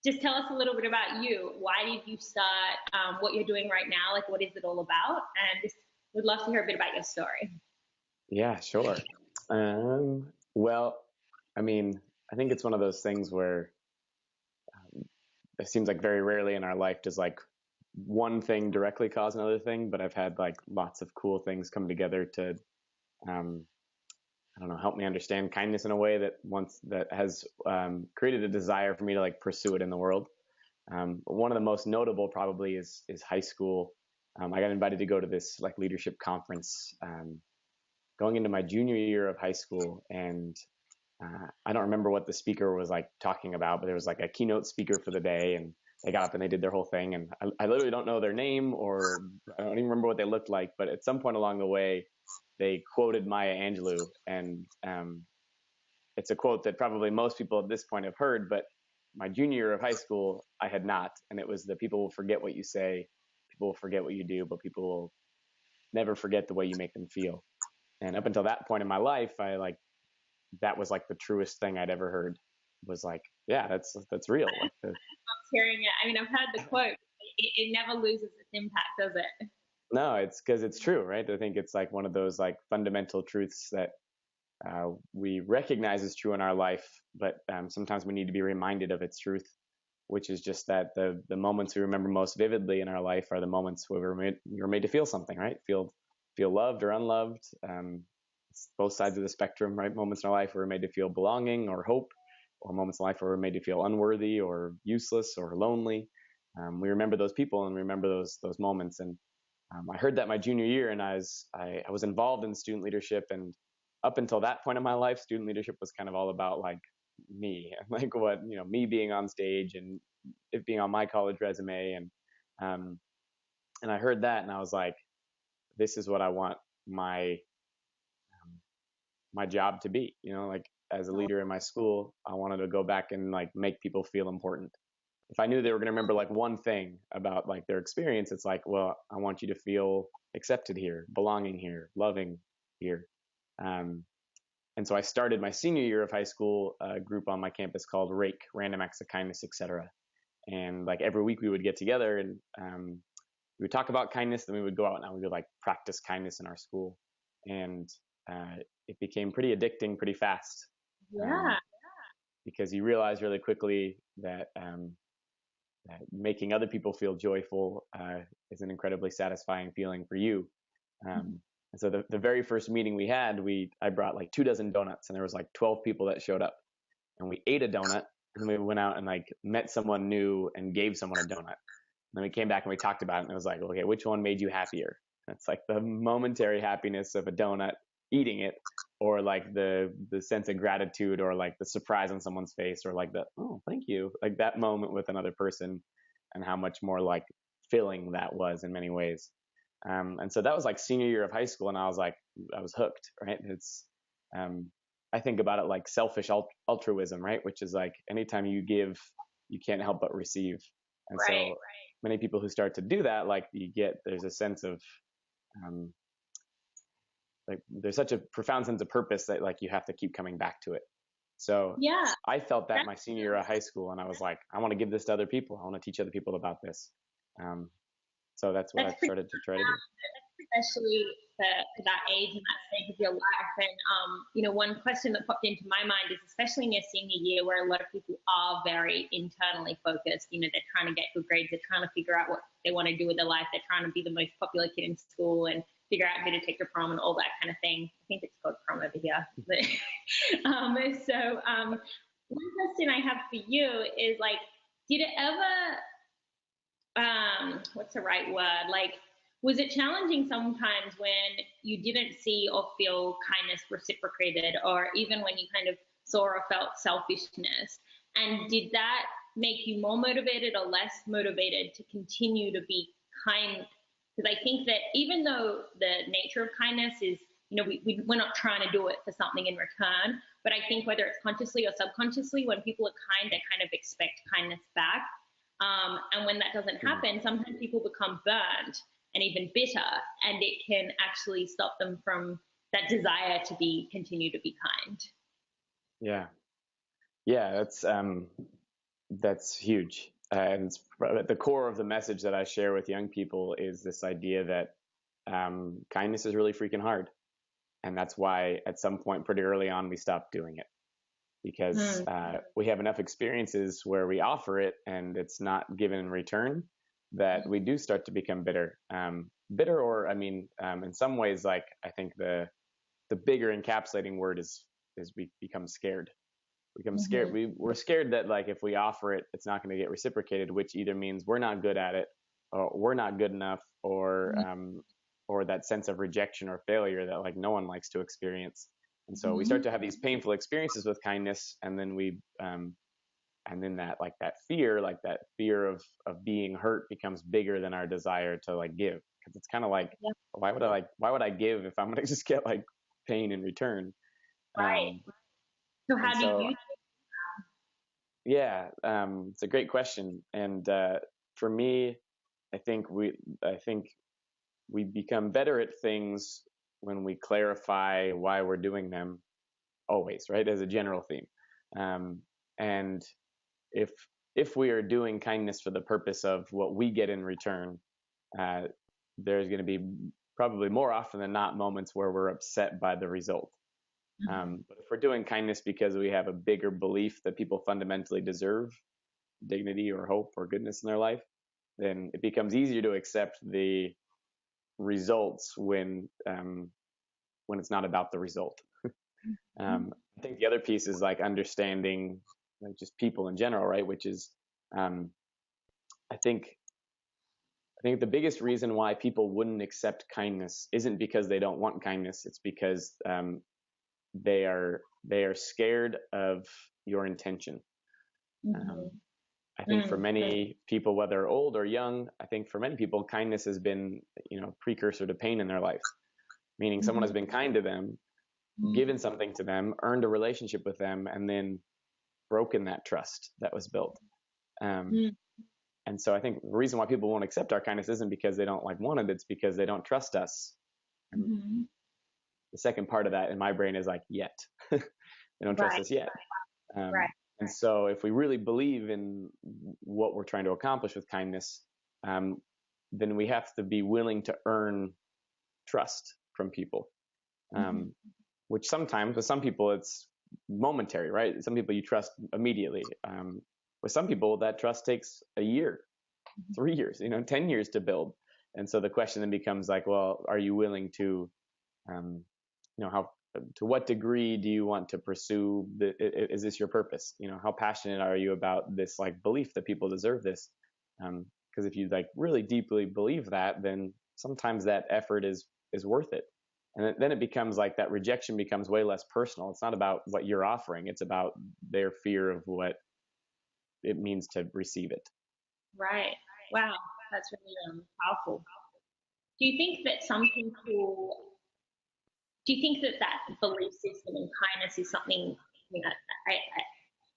just tell us a little bit about you. Why did you start what you're doing right now? Like, what is it all about? And just would love to hear a bit about your story. Yeah, sure. Well, I mean, I think it's one of those things where it seems like very rarely in our life does like one thing directly cause another thing, but I've had like lots of cool things come together to, um, I don't know, help me understand kindness in a way that has created a desire for me to like pursue it in the world. One of the most notable probably is high school. I got invited to go to this like leadership conference going into my junior year of high school, and I don't remember what the speaker was like talking about, but there was like a keynote speaker for the day, and they got up and they did their whole thing. And I literally don't know their name, or I don't even remember what they looked like, but at some point along the way, they quoted Maya Angelou, and it's a quote that probably most people at this point have heard, but my junior year of high school, I had not. And it was that people will forget what you say, people will forget what you do, but people will never forget the way you make them feel. And up until that point in my life, I like that was like the truest thing I'd ever heard. Was like, yeah, that's real. Like Hearing it, I mean, I've heard the quote. It never loses its impact, does it? no, it's because it's true, right? I think it's like one of those like fundamental truths that we recognize as true in our life, but sometimes we need to be reminded of its truth, which is just that the moments we remember most vividly in our life are the moments where we're made to feel something, right? Feel loved or unloved. It's both sides of the spectrum, right? Moments in our life where we're made to feel belonging or hope, or moments in life where we're made to feel unworthy or useless or lonely. We remember those people and remember those moments. And I heard that my junior year, and I was involved in student leadership, and up until that point in my life, student leadership was kind of all about like me, like what me being on stage and it being on my college resume, um, and I heard that, and I was like, this is what I want my my job to be. Like as a leader in my school, I wanted to go back and like make people feel important. If I knew they were going to remember like one thing about like their experience, it's like, well, I want you to feel accepted here, belonging here, loving here. Um, and so I started my senior year of high school a group on my campus called Rake, Random Acts of Kindness, etc. And like every week we would get together and we would talk about kindness. Then we would go out and we would like practice kindness in our school, and it became pretty addicting pretty fast Yeah. um, because you realize really quickly that making other people feel joyful is an incredibly satisfying feeling for you. And so the very first meeting we had, I brought like 2 dozen donuts, and there was like 12 people that showed up, and we ate a donut, and then we went out and like met someone new and gave someone a donut. And then we came back and we talked about it, and it was like, okay, which one made you happier? And it's like the momentary happiness of a donut, eating it, or like the sense of gratitude, or like the surprise on someone's face, or like the oh thank you, like that moment with another person, and how much more like filling that was in many ways. And so that was like senior year of high school, and I was hooked, right? I think about it like selfish altruism, right? Which is like anytime you give, you can't help but receive. And Right. so many people who start to do that, like there's a sense of, um, like there's such a profound sense of purpose that like you have to keep coming back to it. So Yeah. I felt that That's my senior year of high school, and I was like, I want to give this to other people. I want to teach other people about this. Um, so that's what that's I've pretty started to try to do. especially for that age and that stage of your life. And one question that popped into my mind is, especially in your senior year, where a lot of people are very internally focused. They're trying to get good grades, they're trying to figure out what they want to do with their life, they're trying to be the most popular kid in school and figure out who to take to prom and all that kind of thing. I think it's called prom over here. One question I have for you is like, did it ever what's the right word? Like, was it challenging sometimes when you didn't see or feel kindness reciprocated, or even when you kind of saw or felt selfishness? And did that make you more motivated or less motivated to continue to be kind? Because I think that even though the nature of kindness is, we're not trying to do it for something in return, but I think whether it's consciously or subconsciously, when people are kind, they kind of expect kindness back. And when that doesn't Mhm. happen, sometimes people become burnt and even bitter, and it can actually stop them from that desire to continue to be kind. Yeah, yeah, that's That's huge. And it's at the core of the message that I share with young people is this idea that kindness is really freaking hard. And that's why at some point pretty early on, we stopped doing it because we have enough experiences where we offer it and it's not given in return that we do start to become bitter. Bitter, or I mean, in some ways, like I think the bigger encapsulating word is we become scared. We become scared. We're scared that like if we offer it, it's not going to get reciprocated, which either means we're not good at it, or we're not good enough, or that sense of rejection or failure that like no one likes to experience. And so we start to have these painful experiences with kindness, and then and then that fear of being hurt becomes bigger than our desire to like give, because it's kind of like, why would I give if I'm going to just get like pain in return? Right. So how do you? Yeah, it's a great question, and for me, I think we become better at things when we clarify why we're doing them. Always, right? As a general theme, and if we are doing kindness for the purpose of what we get in return, there's going to be probably more often than not moments where we're upset by the result. But if we're doing kindness because we have a bigger belief that people fundamentally deserve dignity or hope or goodness in their life, then it becomes easier to accept the results when it's not about the result. I think the other piece is like understanding like just people in general, right? Which is, I think the biggest reason why people wouldn't accept kindness isn't because they don't want kindness. It's because they are scared of your intention. I think for many people, whether old or young, I think for many people, kindness has been, precursor to pain in their life. Meaning someone has been kind to them, given something to them, earned a relationship with them, and then broken that trust that was built. And so I think the reason why people won't accept our kindness isn't because they don't like want it, it's because they don't trust us. The second part of that in my brain is like, yet. They don't trust us yet. And so if we really believe in what we're trying to accomplish with kindness, then we have to be willing to earn trust from people. Which sometimes with some people it's momentary, right? Some people you trust immediately. With some people that trust takes a year, 3 years, 10 years to build. And so the question then becomes like, well, are you willing to, to what degree do you want to pursue is this your purpose? How passionate are you about this like belief that people deserve this? Because if you like really deeply believe that, then sometimes that effort is worth it. And then it becomes like that rejection becomes way less personal. It's not about what you're offering. It's about their fear of what it means to receive it. Right. Wow. That's really powerful. Do you think that that belief system in kindness is something,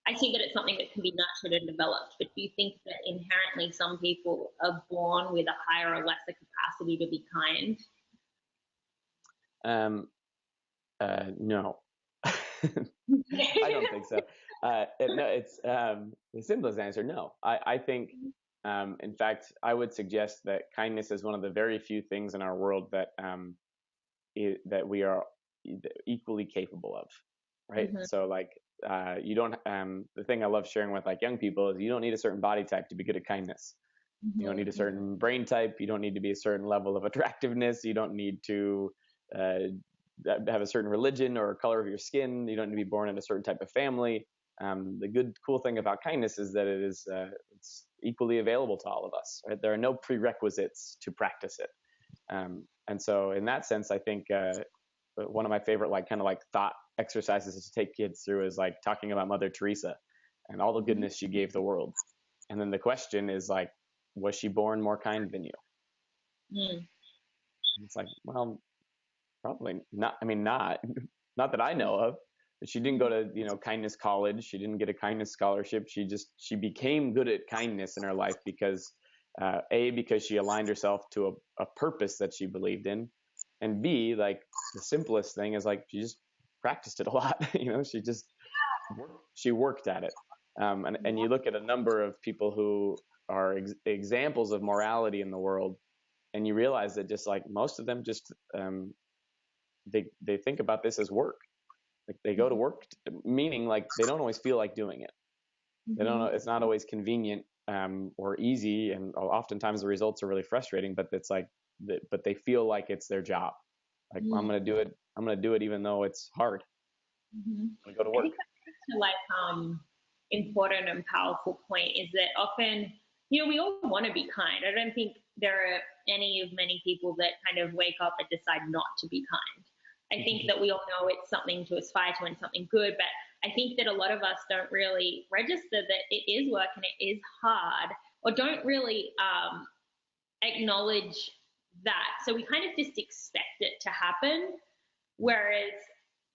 I see that it's something that can be nurtured and developed, but do you think that inherently some people are born with a higher or lesser capacity to be kind? No, I don't think so. No, it's the simplest answer. No, I think, in fact, I would suggest that kindness is one of the very few things in our world that that we are equally capable of, right? So like, you don't. The thing I love sharing with like young people is you don't need a certain body type to be good at kindness. You don't need a certain brain type. You don't need to be a certain level of attractiveness. You don't need to have a certain religion or color of your skin. You don't need to be born in a certain type of family. The cool thing about kindness is that it's equally available to all of us. Right? There are no prerequisites to practice it. And so in that sense, I think one of my favorite kind of thought exercises to take kids through is like talking about Mother Teresa and all the goodness she gave the world. And then the question is like, was she born more kind than you? It's like, well, probably not. I mean, not that I know of. But she didn't go to kindness college. She didn't get a kindness scholarship. She became good at kindness in her life because because she aligned herself to a purpose that she believed in, and B, like the simplest thing is like she just practiced it a lot. She worked at it. And you look at a number of people who are examples of morality in the world, and you realize that just like most of them just they think about this as work. Like they go to work, meaning like they don't always feel like doing it. They don't know, it's not always convenient or easy, and oftentimes the results are really frustrating. But it's like, but they feel like it's their job. Like I'm gonna do it. I'm gonna do it even though it's hard. I'm gonna go to I work. think that's like important and powerful point is that often, we all want to be kind. I don't think there are many people that kind of wake up and decide not to be kind. I think that we all know it's something to aspire to and something good, but I think that a lot of us don't really register that it is work and it is hard, or don't really acknowledge that. So we kind of just expect it to happen. Whereas,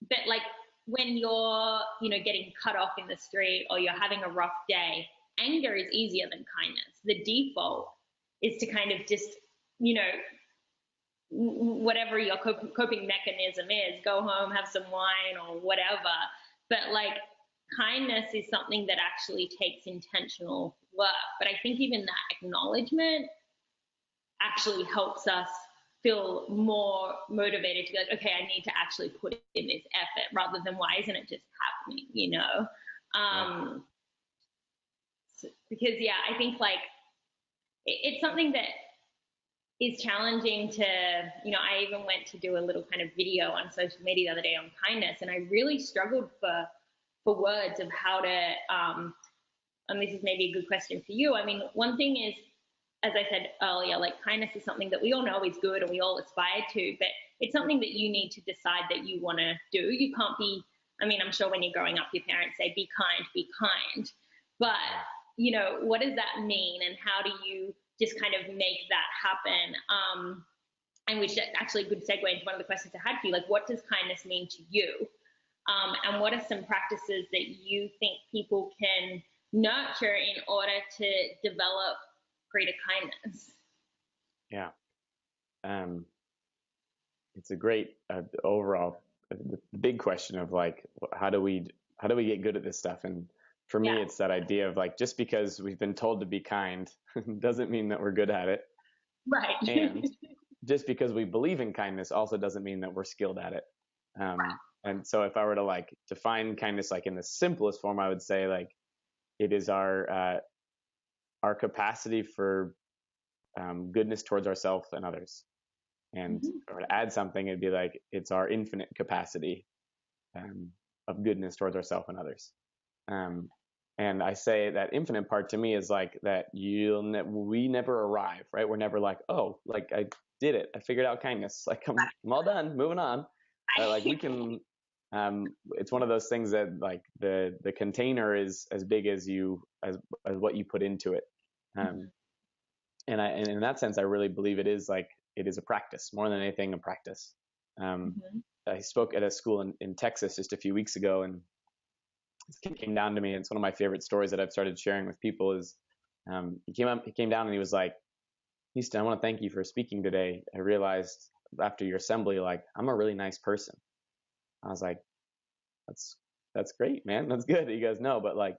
but like when you're, getting cut off in the street or you're having a rough day, anger is easier than kindness. The default is to kind of just, whatever your coping mechanism is, go home, have some wine or whatever. But like kindness is something that actually takes intentional work. But I think even that acknowledgement actually helps us feel more motivated to be like, okay, I need to actually put in this effort rather than why isn't it just happening, because I think like it's something that is challenging to, I even went to do a little kind of video on social media the other day on kindness, and I really struggled for words of how to, and this is maybe a good question for you. I mean, one thing is, as I said earlier, like kindness is something that we all know is good and we all aspire to, but it's something that you need to decide that you want to do. You can't be, I'm sure when you're growing up, your parents say, be kind, but, what does that mean? And how do you just kind of make that happen? And which actually a good segue into one of the questions I had for you, like, what does kindness mean to you? And what are some practices that you think people can nurture in order to develop greater kindness? Yeah. It's a great overall the big question of like, how do we get good at this stuff? And for me, it's that idea of like, just because we've been told to be kind doesn't mean that we're good at it. Right. And just because we believe in kindness also doesn't mean that we're skilled at it. And so if I were to like define kindness like in the simplest form, I would say like it is our capacity for goodness towards ourselves and others. And or to add something, it'd be like it's our infinite capacity of goodness towards ourselves and others. And I say that infinite part to me is like that we never arrive, right? We're never like, oh, like I did it, I figured out kindness, like I'm all done, moving on. Like we can. It's one of those things that like the container is as big as what you put into it. And in that sense, I really believe it is a practice more than anything, a practice. I spoke at a school in Texas just a few weeks ago, and this kid came down to me. And it's one of my favorite stories that I've started sharing with people is he came down and he was like, Houston, I want to thank you for speaking today. I realized after your assembly, like I'm a really nice person. I was like, that's great, man. That's good. He goes, no, but like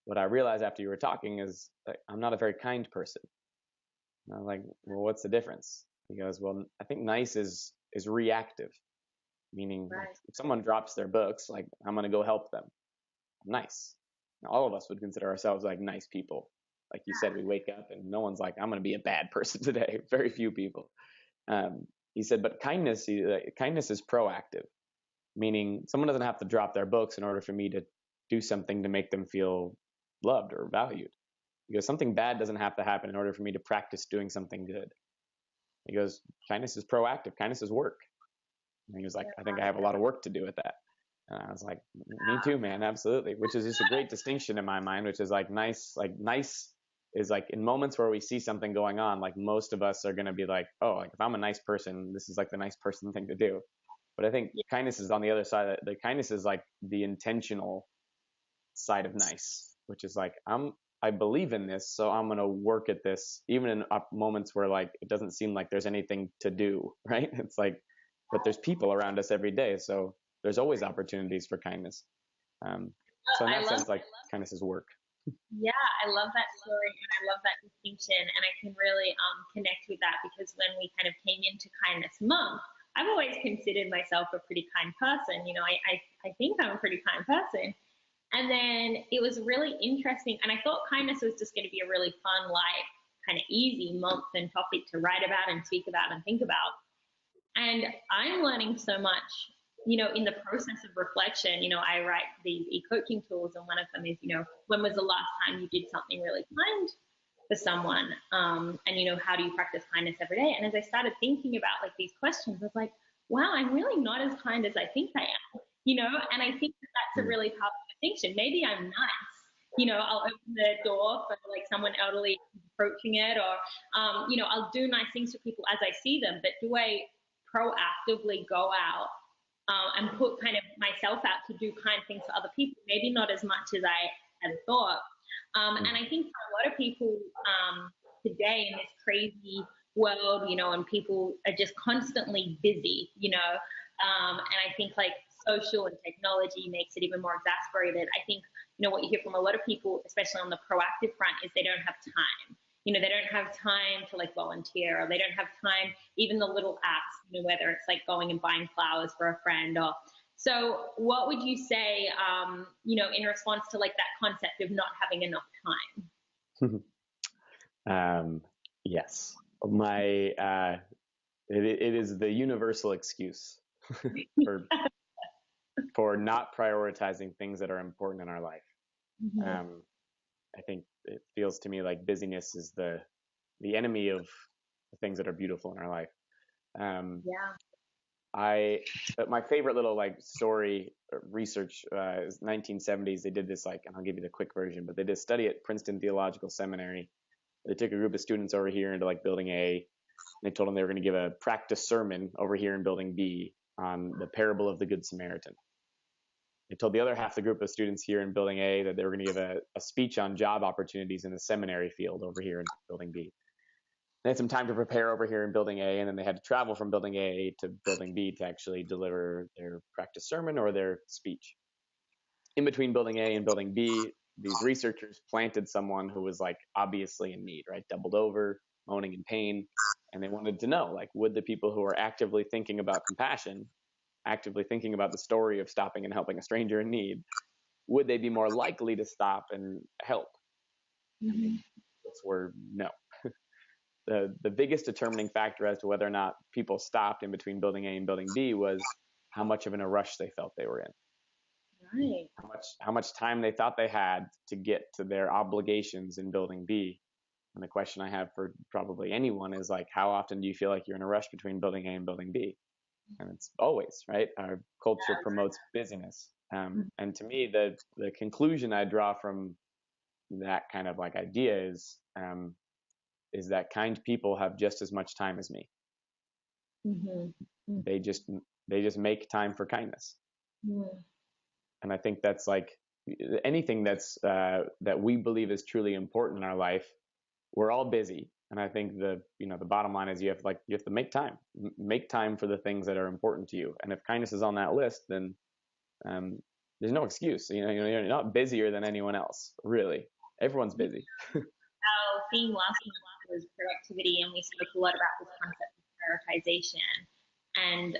what I realized after you were talking is like, I'm not a very kind person. And I'm like, well, what's the difference? He goes, well, I think nice is reactive, meaning if someone drops their books, like I'm going to go help them. I'm nice. Now, all of us would consider ourselves like nice people. Like you said, we wake up and no one's like, I'm going to be a bad person today. Very few people. He said, but kindness is proactive, meaning someone doesn't have to drop their books in order for me to do something to make them feel loved or valued. Because something bad doesn't have to happen in order for me to practice doing something good. He goes, kindness is proactive. Kindness is work. And he was like, I think I have a lot of work to do with that. And I was like, me too, man. Absolutely. Which is just a great distinction in my mind, which is like nice is like in moments where we see something going on, like most of us are going to be like, oh, like if I'm a nice person, this is like the nice person thing to do. But I think kindness is on the other side. The kindness is like the intentional side of nice, which is like, I believe in this, so I'm going to work at this, even in moments where like it doesn't seem like there's anything to do, right? It's like, but there's people around us every day, so there's always opportunities for kindness. So in I that love sense, like kindness is work. Yeah, I love that story and I love that distinction. And I can really connect with that because when we kind of came into Kindness Month, I've always considered myself a pretty kind person. You know, I think I'm a pretty kind person. And then it was really interesting. And I thought kindness was just going to be a really fun, light, kind of easy month and topic to write about and speak about and think about. And I'm learning so much, you know, in the process of reflection. You know, I write these e-coaching tools, and one of them is, you know, when was the last time you did something really kind for someone? And, you know, how do you practice kindness every day? And as I started thinking about like these questions, I was like, wow, I'm really not as kind as I think I am, you know? And I think that that's a Mm. really powerful distinction. Maybe I'm nice. You know, I'll open the door for like someone elderly approaching it, or, you know, I'll do nice things for people as I see them. But do I proactively go out and put kind of myself out to do kind things for other people? Maybe not as much as I had thought. And I think for a lot of people today in this crazy world, you know, and people are just constantly busy, you know, and I think like social and technology makes it even more exasperated. I think, you know, what you hear from a lot of people, especially on the proactive front, is they don't have time. You know, they don't have time to like volunteer, or they don't have time, even the little acts, you know, whether it's like going and buying flowers for a friend or so. What would you say, you know, in response to like that concept of not having enough um, yes, my it is the universal excuse for time? for not prioritizing things that are important in our life. Mm-hmm. Um, I think it feels to me like busyness is the enemy of the things that are beautiful in our life. Um, Yeah. I my favorite little like story research is 1970s. They did this like, and I'll give you the quick version, but they did a study at Princeton Theological Seminary. They took a group of students over here into like building A. And they told them they were going to give a practice sermon over here in building B on the parable of the Good Samaritan. They told the other half of the group of students here in building A that they were going to give a speech on job opportunities in the seminary field over here in building B. They had some time to prepare over here in building A, and then they had to travel from building A to building B to actually deliver their practice sermon or their speech. In between building A and building B, these researchers planted someone who was like obviously in need, right? Doubled over, moaning in pain. And they wanted to know, like, would the people who are actively thinking about compassion, actively thinking about the story of stopping and helping a stranger in need, would they be more likely to stop and help? And the Mm-hmm. answers were no. The biggest determining factor as to whether or not people stopped in between building A and building B was how much of in a rush they felt they were in, Right. how much time they thought they had to get to their obligations in building B. And the question I have for probably anyone is like, how often do you feel like you're in a rush between building A and building B? And it's always, right? Our culture promotes busyness. And to me, the conclusion I draw from that kind of like idea is that kind people have just as much time as me. Mm-hmm. They just make time for kindness. Mm-hmm. And I think that's like anything that's that we believe is truly important in our life. We're all busy, and I think the bottom line is you have to make time for the things that are important to you. And if kindness is on that list, then there's no excuse. You're not busier than anyone else, really. Everyone's busy. Our theme last month was productivity, and we spoke a lot about this concept of prioritization. And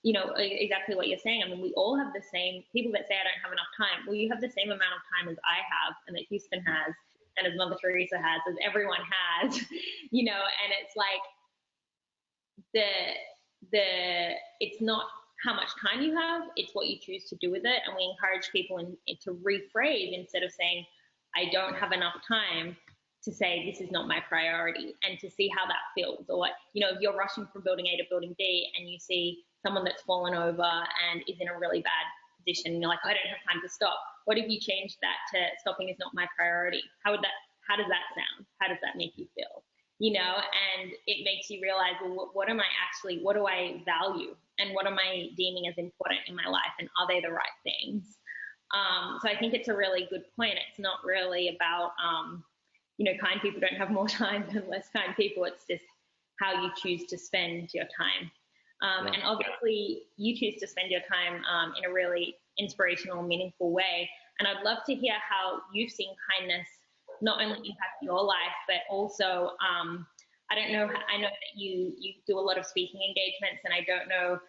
you know, exactly what you're saying. I mean, we all have the same people that say I don't have enough time. Well, you have the same amount of time as I have, and that Houston has, and as Mother Teresa has, as everyone has. You know, and it's like the it's not how much time you have, it's what you choose to do with it. And we encourage people to rephrase, instead of saying I don't have enough time, to say this is not my priority, and to see how that feels. Or, you know, if you're rushing from building A to building B and you see someone that's fallen over and is in a really bad position, and you're like, I don't have time to stop. What if you change that to stopping is not my priority? How does that sound? How does that make you feel? You know, and it makes you realize, well, what do I value, and what am I deeming as important in my life, and are they the right things? So I think it's a really good point. It's not really about, you know, kind people don't have more time than less kind people. It's just how you choose to spend your time. And obviously, you choose to spend your time in a really inspirational, meaningful way. And I'd love to hear how you've seen kindness not only impact your life, but also, I don't know, I know that you do a lot of speaking engagements, and I don't know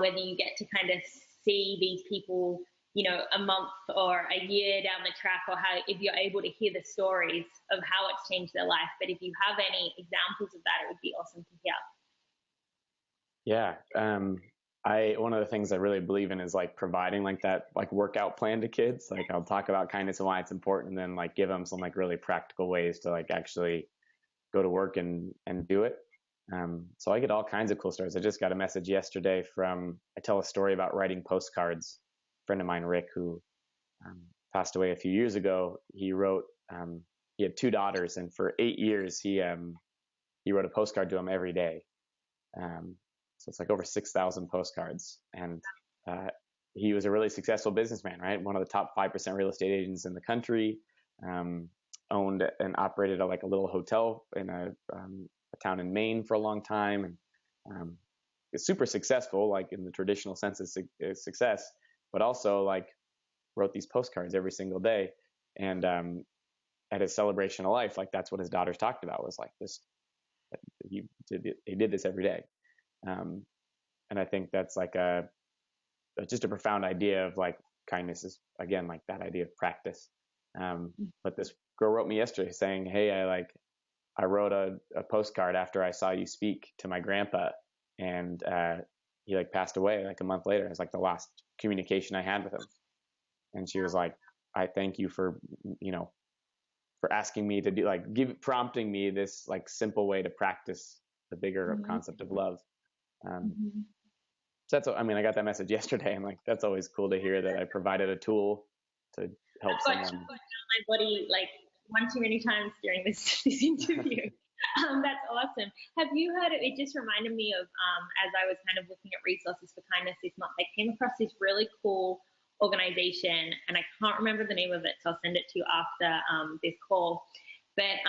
whether you get to kind of see these people, a month or a year down the track, or how, if you're able to hear the stories of how it's changed their life. But if you have any examples of that, it would be awesome to hear. Yeah. One of the things I really believe in is like providing like that like workout plan to kids. Like I'll talk about kindness and why it's important, and then like give them some like really practical ways to like actually go to work and do it. So I get all kinds of cool stories. I just got a message yesterday I tell a story about writing postcards. A friend of mine, Rick, who passed away a few years ago, he had 2 daughters, and for 8 years he wrote a postcard to them every day. So it's like over 6,000 postcards. And he was a really successful businessman, right? One of the top 5% real estate agents in the country. Owned and operated a little hotel in a town in Maine for a long time, and super successful, like in the traditional sense of success, but also like wrote these postcards every single day. And at his celebration of life, like that's what his daughters talked about, was like this. He did this every day, and I think that's like just a profound idea of like kindness is, again, like that idea of practice. But this girl wrote me yesterday saying, "Hey, I wrote a postcard after I saw you speak to my grandpa, and he like passed away like a month later. It was like the last communication I had with him." And she was like, "I thank you for for asking me to do prompting me this like simple way to practice the bigger concept of love." So I got that message yesterday, and like that's always cool to hear that I provided a tool to help someone. I've got my body like one too many times during this interview. That's awesome. Have you heard it? It just reminded me of as I was kind of looking at resources for kindness this month, I came across this really cool organization, and I can't remember the name of it, so I'll send it to you after this call. But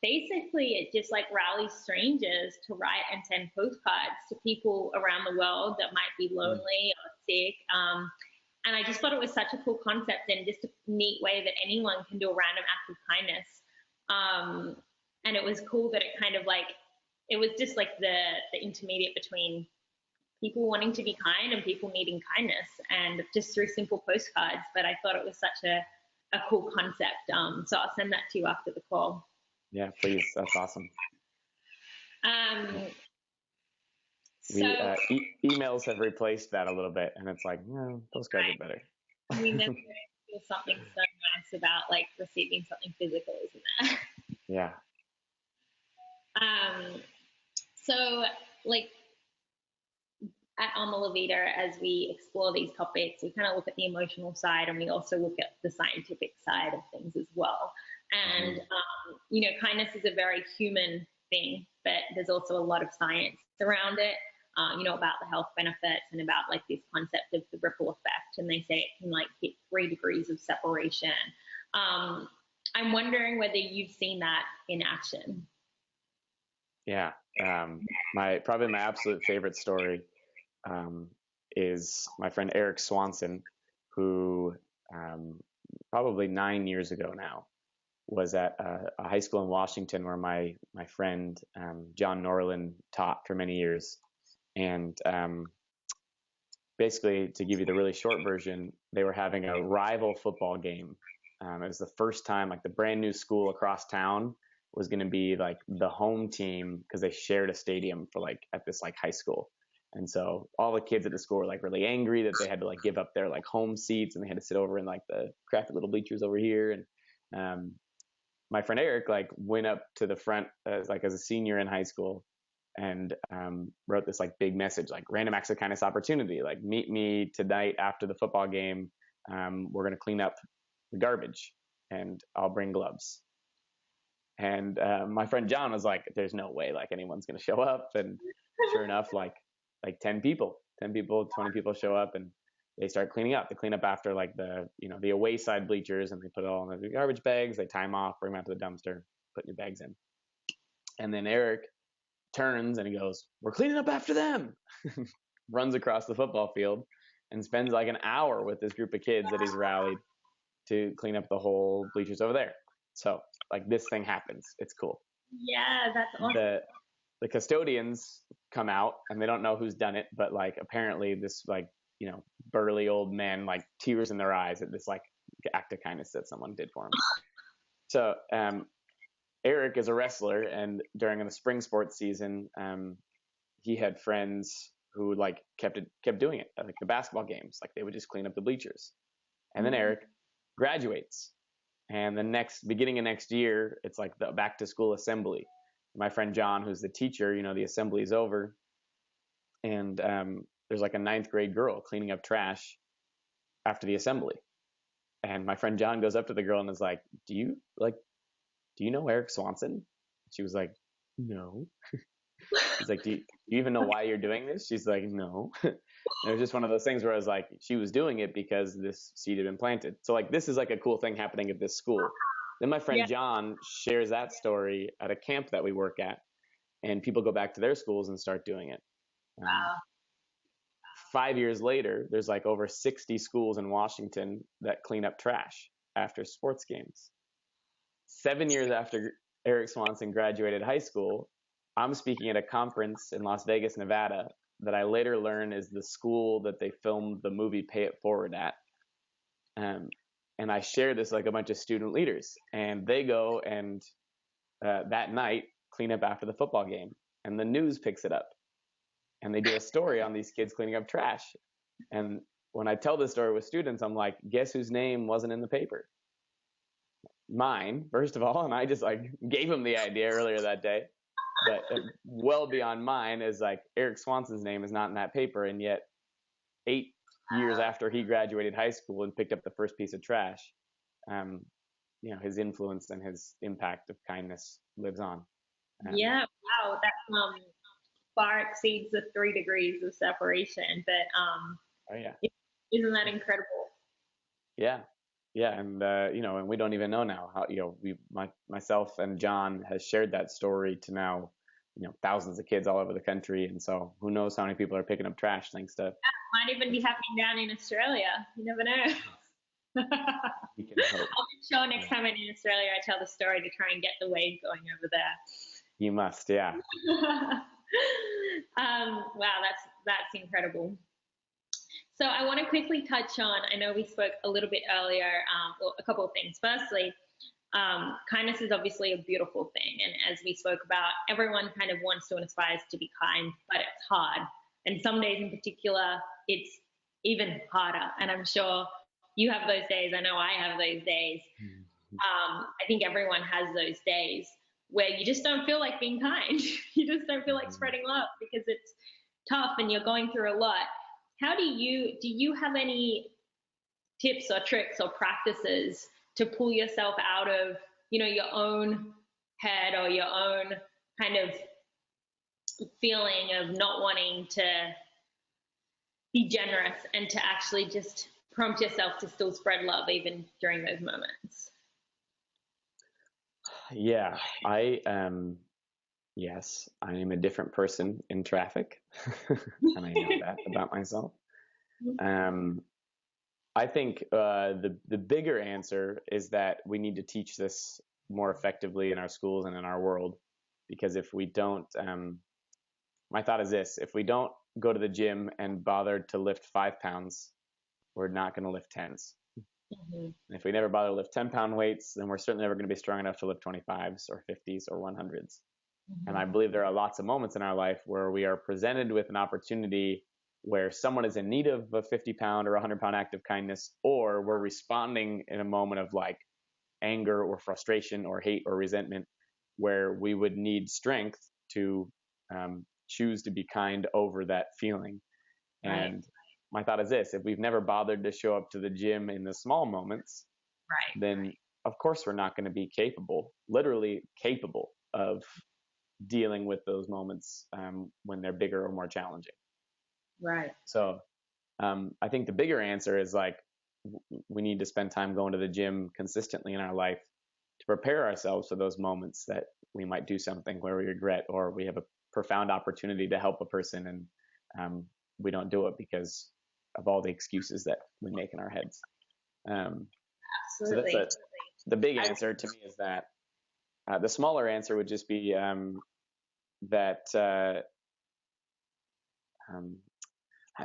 basically, it just like rallies strangers to write and send postcards to people around the world that might be lonely or sick. And I just thought it was such a cool concept, and just a neat way that anyone can do a random act of kindness. And it was cool that it kind of like, it was just like the intermediate between people wanting to be kind and people needing kindness, and just through simple postcards. But I thought it was such a cool concept. So I'll send that to you after the call. Yeah, please. That's awesome. Emails have replaced that a little bit, and it's like, no, postcards are better. I mean, there's something so nice about like receiving something physical, isn't there? Yeah. So like at Alma La Vida, as we explore these topics, we kind of look at the emotional side, and we also look at the scientific side of things as well. And, kindness is a very human thing, but there's also a lot of science around it, about the health benefits and about like this concept of the ripple effect. And they say it can like hit 3 degrees of separation. I'm wondering whether you've seen that in action. Yeah. Probably my absolute favorite story is my friend Eric Swanson, who probably 9 years ago now was at a high school in Washington where my friend John Norland taught for many years. And basically, to give you the really short version, they were having a rival football game. It was the first time like the brand new school across town was going to be like the home team, because they shared a stadium for like at this like high school. And so all the kids at the school were like really angry that they had to like give up their like home seats, and they had to sit over in like the crappy little bleachers over here. And my friend Eric like went up to the front as a senior in high school, and wrote this like big message, like random acts of kindness opportunity, like meet me tonight after the football game. We're going to clean up the garbage, and I'll bring gloves. And my friend John was like, there's no way like anyone's going to show up. And sure enough, like 10 people, 20 people show up, and they start cleaning up. They clean up after like the away side bleachers, and they put it all in the garbage bags. They tie them off, bring them out to the dumpster, put your bags in. And then Eric turns and he goes, "We're cleaning up after them." Runs across the football field and spends like an hour with this group of kids that he's rallied. to clean up the whole bleachers over there. So like this thing happens. It's cool. Yeah, that's awesome. The custodians come out and they don't know who's done it, but like apparently this like, you know, burly old man, like tears in their eyes at this like act of kindness that someone did for him. So Eric is a wrestler, and during the spring sports season, he had friends who like kept doing it, like the basketball games, like they would just clean up the bleachers. And then Eric graduates, and the beginning of next year, it's like the back to school assembly. My friend John, who's the teacher, you know, the assembly is over, and there's like a 9th grade girl cleaning up trash after the assembly. And my friend John goes up to the girl and is like, do you know Eric Swanson? She was like, no. He's like, do you even know why you're doing this? She's like, no. And it was just one of those things where I was like, she was doing it because this seed had been planted. So like, this is like a cool thing happening at this school. Then my friend John shares that story at a camp that we work at, and people go back to their schools and start doing it. Wow. 5 years later, there's like over 60 schools in Washington that clean up trash after sports games. 7 years after Eric Swanson graduated high school, I'm speaking at a conference in Las Vegas, Nevada, that I later learn is the school that they filmed the movie Pay It Forward at. And I share this like a bunch of student leaders, and they go and that night clean up after the football game, and the news picks it up, and they do a story on these kids cleaning up trash. And when I tell this story with students, I'm like, guess whose name wasn't in the paper? Mine, first of all, and I just like gave him the idea earlier that day. But well beyond mine is like Eric Swanson's name is not in that paper, and yet 8 years after he graduated high school and picked up the first piece of trash, you know, his influence and his impact of kindness lives on. Yeah, wow, that far exceeds the 3 degrees of separation. But oh yeah, isn't that incredible? Yeah, yeah, and you know, and we don't even know now how, you know, myself and John has shared that story to now, you know, thousands of kids all over the country, and so who knows how many people are picking up trash thanks to. Might even be happening down in Australia. You never know. We can hope. I'll be sure next time I'm in Australia, I tell the story to try and get the wave going over there. You must, yeah. Wow, that's incredible. So I want to quickly touch on, I know we spoke a little bit earlier, well, a couple of things. Firstly, kindness is obviously a beautiful thing. And as we spoke about, everyone kind of wants to and aspires to be kind, but it's hard. And some days in particular, it's even harder. And I'm sure you have those days. I know I have those days. I think everyone has those days where you just don't feel like being kind. You just don't feel like spreading love because it's tough and you're going through a lot. How do you have any tips or tricks or practices to pull yourself out of, you know, your own head or your own kind of feeling of not wanting to be generous and to actually just prompt yourself to still spread love even during those moments? Yeah, yes, I am a different person in traffic, and I know that about myself. I think the bigger answer is that we need to teach this more effectively in our schools and in our world, because if we don't, my thought is this: if we don't go to the gym and bother to lift 5 pounds, we're not going to lift 10s. Mm-hmm. If we never bother to lift 10-pound weights, then we're certainly never going to be strong enough to lift 25s or 50s or 100s. Mm-hmm. And I believe there are lots of moments in our life where we are presented with an opportunity where someone is in need of a 50-pound or 100-pound act of kindness, or we're responding in a moment of like anger or frustration or hate or resentment, where we would need strength to choose to be kind over that feeling. Right. And my thought is this: if we've never bothered to show up to the gym in the small moments, right, then of course we're not going to be literally capable of dealing with those moments when they're bigger or more challenging. Right. So I think the bigger answer is like we need to spend time going to the gym consistently in our life to prepare ourselves for those moments that we might do something where we regret, or we have a profound opportunity to help a person and we don't do it because of all the excuses that we make in our heads. So Absolutely. the big answer to me is that. The smaller answer would just be that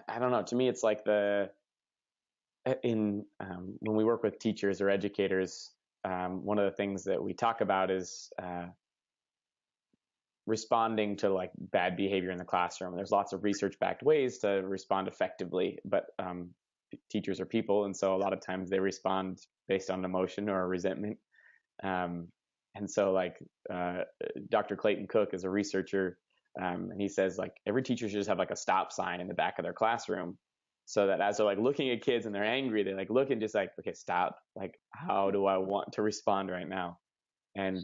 I don't know. To me, it's like when we work with teachers or educators, one of the things that we talk about is responding to like bad behavior in the classroom. There's lots of research-backed ways to respond effectively, but teachers are people, and so a lot of times they respond based on emotion or resentment. And so like Dr. Clayton Cook is a researcher, and he says like every teacher should just have like a stop sign in the back of their classroom, so that as they're like looking at kids and they're angry, they like look and just like, okay, stop. Like, how do I want to respond right now? And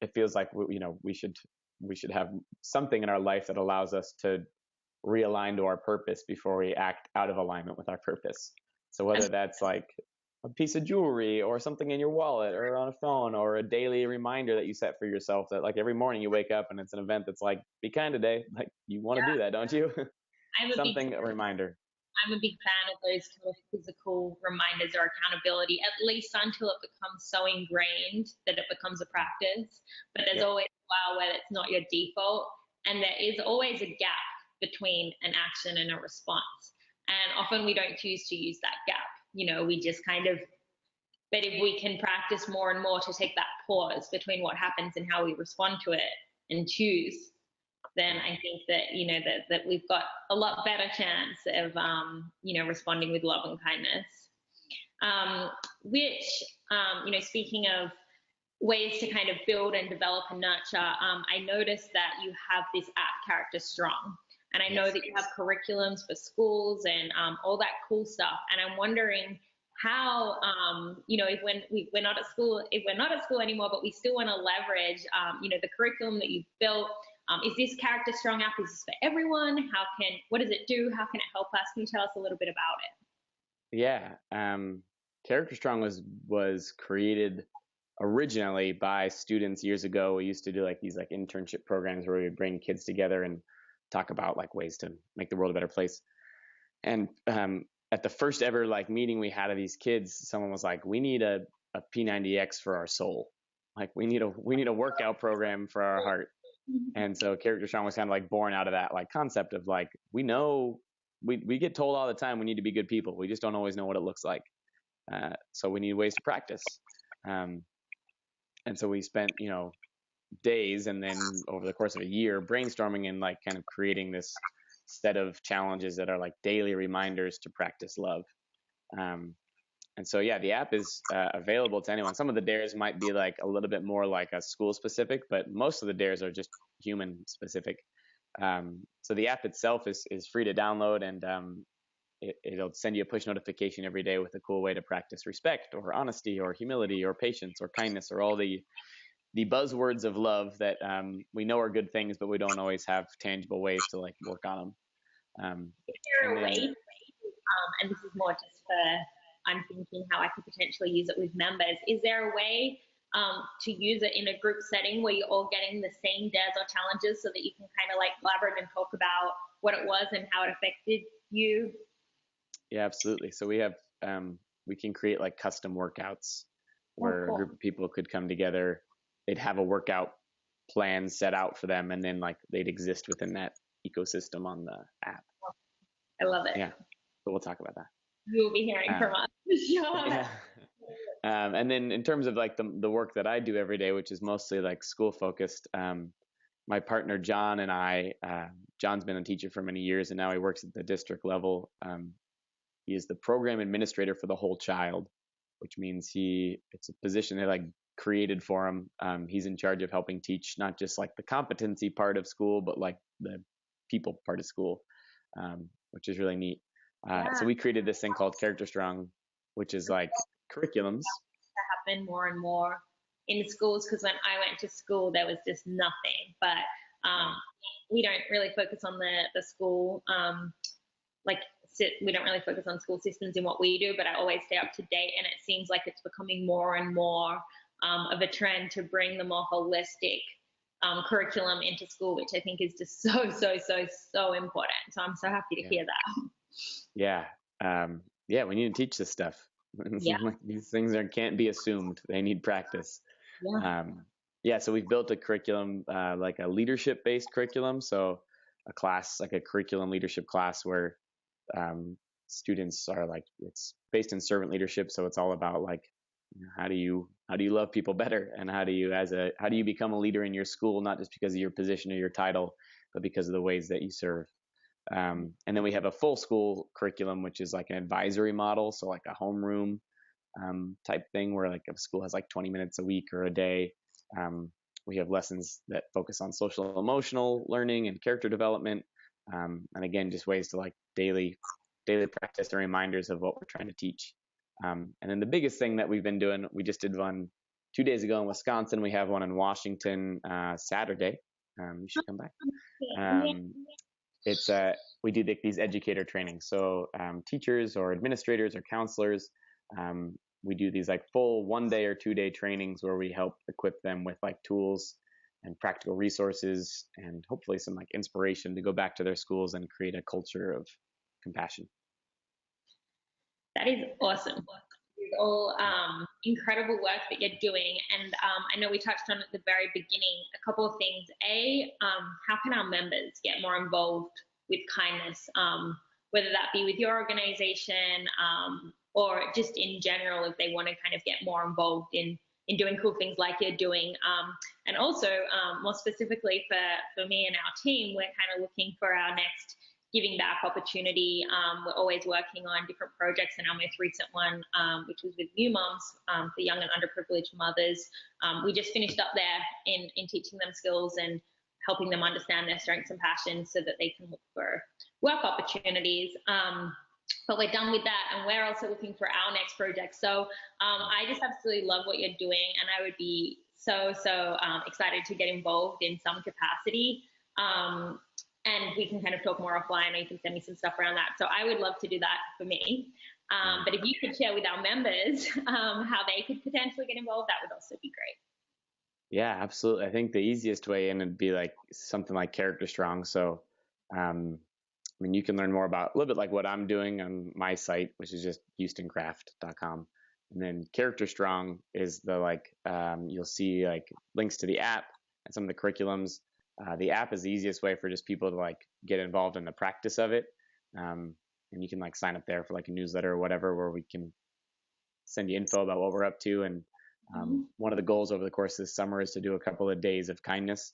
it feels like we should have something in our life that allows us to realign to our purpose before we act out of alignment with our purpose. So whether that's like a piece of jewelry or something in your wallet or on a phone or a daily reminder that you set for yourself that like every morning you wake up and it's an event that's like, be kind today. Like you want to do that, don't you? A reminder. I'm a big fan of those kind of physical reminders or accountability, at least until it becomes so ingrained that it becomes a practice. But there's always a while where it's not your default. And there is always a gap between an action and a response. And often we don't choose to use that gap. We just kind of, but if we can practice more and more to take that pause between what happens and how we respond to it and choose, then I think that, that we've got a lot better chance of, responding with love and kindness. Speaking of ways to kind of build and develop and nurture, I noticed that you have this app, Character Strong. And I know that you have curriculums for schools and all that cool stuff. And I'm wondering how, if we're not at school anymore, but we still want to leverage, the curriculum that you've built. Is this Character Strong app? Is this for everyone? What does it do? How can it help us? Can you tell us a little bit about it? Yeah. Character Strong was created originally by students years ago. We used to do like these like internship programs where we would bring kids together and talk about like ways to make the world a better place. And at the first ever like meeting we had of these kids, someone was like, we need a P90X for our soul. Like we need a workout program for our heart. And so Character Strong was kind of like born out of that like concept of like, we know we get told all the time we need to be good people. We just don't always know what it looks like. So we need ways to practice. And so we spent, days and then over the course of a year brainstorming and like kind of creating this set of challenges that are like daily reminders to practice love. And so, yeah, the app is available to anyone. Some of the dares might be like a little bit more like a school specific, but most of the dares are just human specific. So the app itself is free to download, and it'll send you a push notification every day with a cool way to practice respect or honesty or humility or patience or kindness or all the buzzwords of love that we know are good things, but we don't always have tangible ways to like work on them. Is there a way, and this is more just for, I'm thinking how I could potentially use it with members. Is there a way to use it in a group setting where you're all getting the same dares or challenges so that you can kind of like collaborate and talk about what it was and how it affected you? Yeah, absolutely. So we have, we can create like custom workouts where a group of people could come together. They'd have a workout plan set out for them, and then like they'd exist within that ecosystem on the app. I love it. Yeah, but we'll talk about that. You'll be hearing from us. Yeah. And then in terms of like the work that I do every day, which is mostly like school focused, my partner John and I, John's been a teacher for many years, and now he works at the district level. He is the program administrator for the whole child, which means it's a position they like created for him. He's in charge of helping teach not just like the competency part of school, but like the people part of school, which is really neat. So we created this thing called Character Strong, which is like curriculums. To happen more and more in schools, because when I went to school, there was just nothing. But we don't really focus on the school, we don't really focus on school systems in what we do, but I always stay up to date, and it seems like it's becoming more and more of a trend to bring the more holistic curriculum into school, which I think is just so important. So I'm so happy to hear that. Yeah. We need to teach this stuff. Yeah. These things can't be assumed. They need practice. Yeah. Yeah, so we've built a curriculum, like a leadership-based curriculum. So a class, like a curriculum leadership class where students are like, it's based in servant leadership. So it's all about like, how do you love people better, and how do you become a leader in your school, not just because of your position or your title, but because of the ways that you serve. And then we have a full school curriculum, which is like an advisory model, so like a homeroom type thing, where like a school has like 20 minutes a week or a day. We have lessons that focus on social emotional learning and character development, and again, just ways to like daily practice and reminders of what we're trying to teach. And then the biggest thing that we've been doing, we just did one 2 days ago in Wisconsin. We have one in Washington Saturday. You should come back. It's we do these educator trainings. So teachers or administrators or counselors, we do these like full 1 day or 2 day trainings where we help equip them with like tools and practical resources and hopefully some like inspiration to go back to their schools and create a culture of compassion. That is awesome. It's all incredible work that you're doing. And I know we touched on at the very beginning a couple of things. How can our members get more involved with kindness, whether that be with your organization or just in general, if they want to kind of get more involved in doing cool things like you're doing. And also, more specifically for me and our team, we're kind of looking for our next giving back opportunity. We're always working on different projects, and our most recent one, which was with New Moms for young and underprivileged mothers. We just finished up there in teaching them skills and helping them understand their strengths and passions so that they can look for work opportunities. But we're done with that, and we're also looking for our next project. So I just absolutely love what you're doing, and I would be so excited to get involved in some capacity. And we can kind of talk more offline, or you can send me some stuff around that. So I would love to do that for me. But if you could share with our members how they could potentially get involved, that would also be great. Yeah, absolutely. I think the easiest way in would be like something like Character Strong. So, I mean, you can learn more about a little bit like what I'm doing on my site, which is just houstoncraft.com. And then Character Strong is the like, you'll see like links to the app and some of the curriculums. The app is the easiest way for just people to like get involved in the practice of it. And you can like sign up there for like a newsletter or whatever, where we can send you info about what we're up to. And one of the goals over the course of this summer is to do a couple of days of kindness.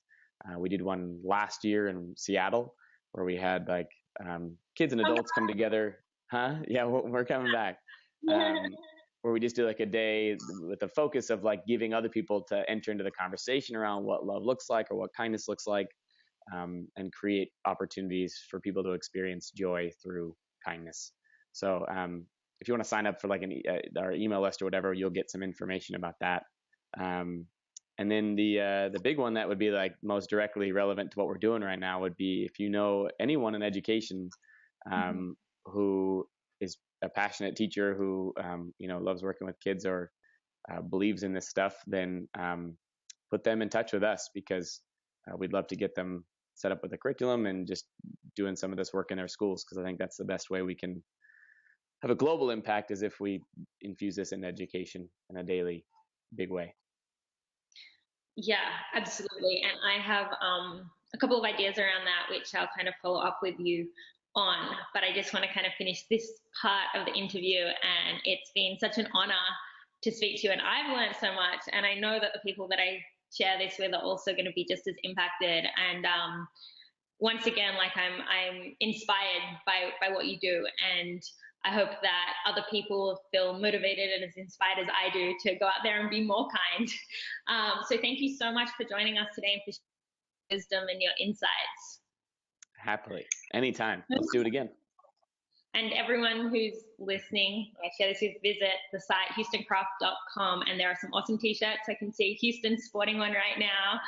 We did one last year in Seattle where we had like kids and adults come together. Huh? Yeah, we're coming back. Where we just do like a day with the focus of like giving other people to enter into the conversation around what love looks like or what kindness looks like, and create opportunities for people to experience joy through kindness. So if you want to sign up for like our email list or whatever, you'll get some information about that. And then the big one that would be like most directly relevant to what we're doing right now would be if you know anyone in education who is a passionate teacher who loves working with kids or believes in this stuff, then put them in touch with us, because we'd love to get them set up with a curriculum and just doing some of this work in their schools, because I think that's the best way we can have a global impact, is if we infuse this in education in a daily big way. Yeah, absolutely. And I have a couple of ideas around that, which I'll kind of follow up with you on. But I just want to kind of finish this part of the interview. And it's been such an honor to speak to you. And I've learned so much. And I know that the people that I share this with are also going to be just as impacted. And once again, like I'm inspired by what you do. And I hope that other people feel motivated and as inspired as I do to go out there and be more kind. So thank you so much for joining us today and for sharing your wisdom and your insights. Happily. Anytime. Let's do it again. And everyone who's listening, I share this with, visit the site houstoncraft.com, and there are some awesome t-shirts. I can see Houston sporting one right now.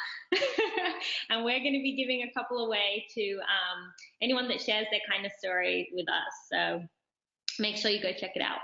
And we're going to be giving a couple away to anyone that shares their kindness story with us. So make sure you go check it out.